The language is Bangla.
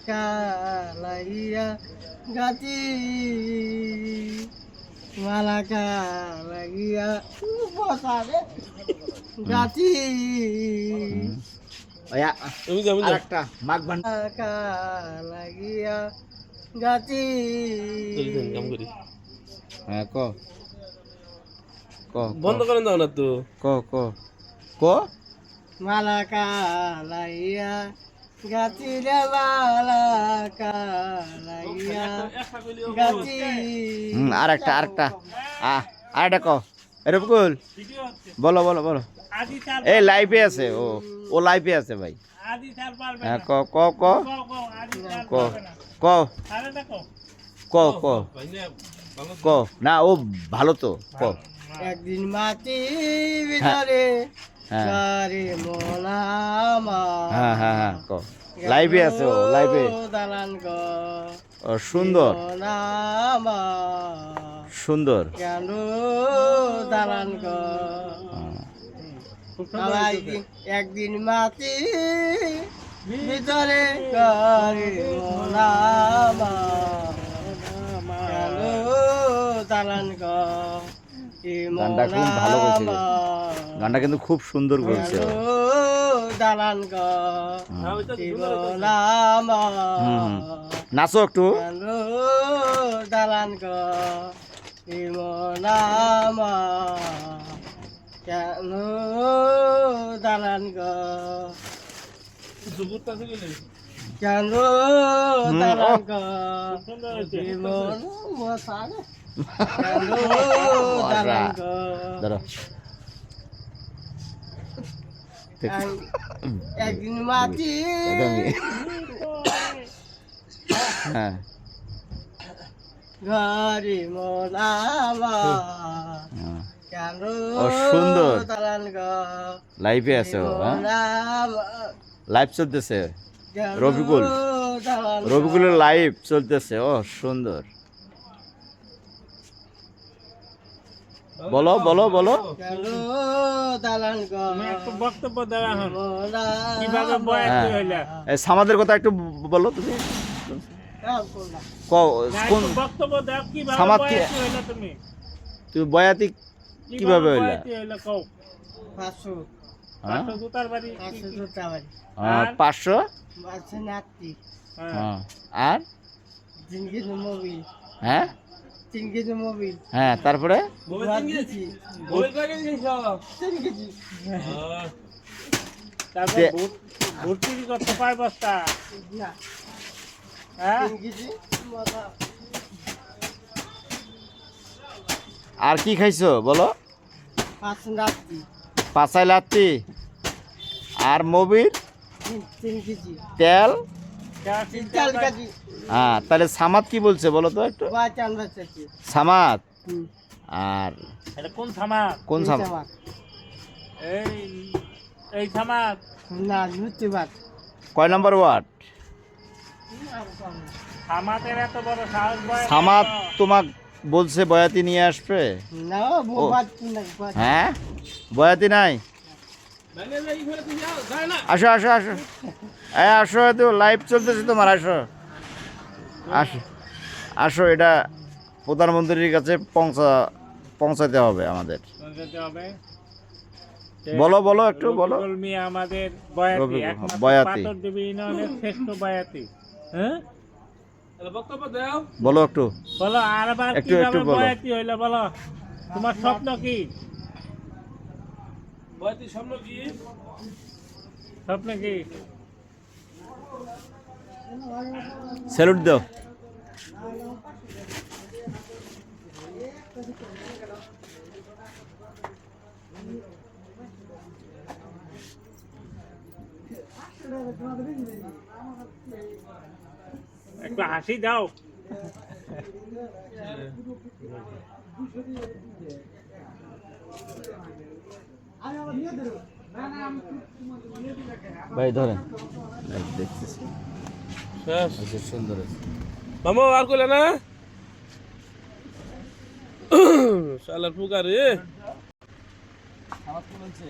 কালাইয়া গাছি মালাকা লাগিয়া গাছি আরেকটা মাঘ বান লাগিয়া গাছি হ্যাঁ ক ক বন্ধ করেন দাও না তো ক ক ক মালাকা লাইয়া গাছি রে মালাকা লাইয়া গাছি আরেকটা আরেকটা ক রূপকুল বলো বলো বলো এই লাইভে আছে ও লাইভে আছে ভাই হ্যাঁ ক ক ক ক ক ক ক ক না ও ভালো তো ক একদিন মাটি ভিতরে সারে মোনামা হ্যাঁ হ্যাঁ হ্যাঁ ক লাইভে আছে ও লাইভে দালান ও সুন্দর মোনামা সুন্দর কেন দালান একদিন মাটি ভিতরে সারে মোনামা কেন দালান গানটা খুব ভালো করেছে গানটা কিন্তু খুব সুন্দর করেছে দালান নাচো একটু দালান কেন দালান কেন দালান ধরো একদিন মাটি হ্যাঁ ঘরে মোনামা কেন সুন্দর দালান লাইভে আছে লাইভ চলতেছে রবিকুলের লাইভ চলতেছে সুন্দর বলো বলো বলো সামাদের কথা একটু বলো তুমি সামাদ তুমি বয়াতি কিভাবে হইলা 500 আর হ্যাঁ 3 কেজি মোবিল হ্যাঁ তারপরে আর কি খাইছো বলো 5 লাত্তি আর মোবিল 3 কেজি তেল 4 কেজি হ্যাঁ তাহলে সামাদ কি বলছে বলো তো একটু সামাদ আর কোন সামাদ কোন সামাদ এই সামাদ না নুতিবাদ কয় নাম্বার ওয়ার্ড সামাদের এত বড় সাহস সামাদ তোমাক বলছে বয়াতি নিয়ে আসবে না হ্যাঁ বয়াতি নাই আসো আসো আসো আসো তো লাইভ চলতেছে তোমার আসো আসো আসো এটা প্রধানমন্ত্রীর কাছে পৌঁছাতে হবে আমাদের বলো বলো একটু বলো আমাদের বয়াতি শ্রেষ্ঠ বয়াতি হ্যাঁ বলো একটু বলো আর একটু একটু বয়াতি হইলো বলো তোমার স্বপ্ন কি বয়াতি স্বপ্ন কি স্যালুট দাও একটু হাসি দাও ভাই ধরেন দেখতেছি সুন্দর মামা আর কইলে না শালার পুকারে আমার কি বলছে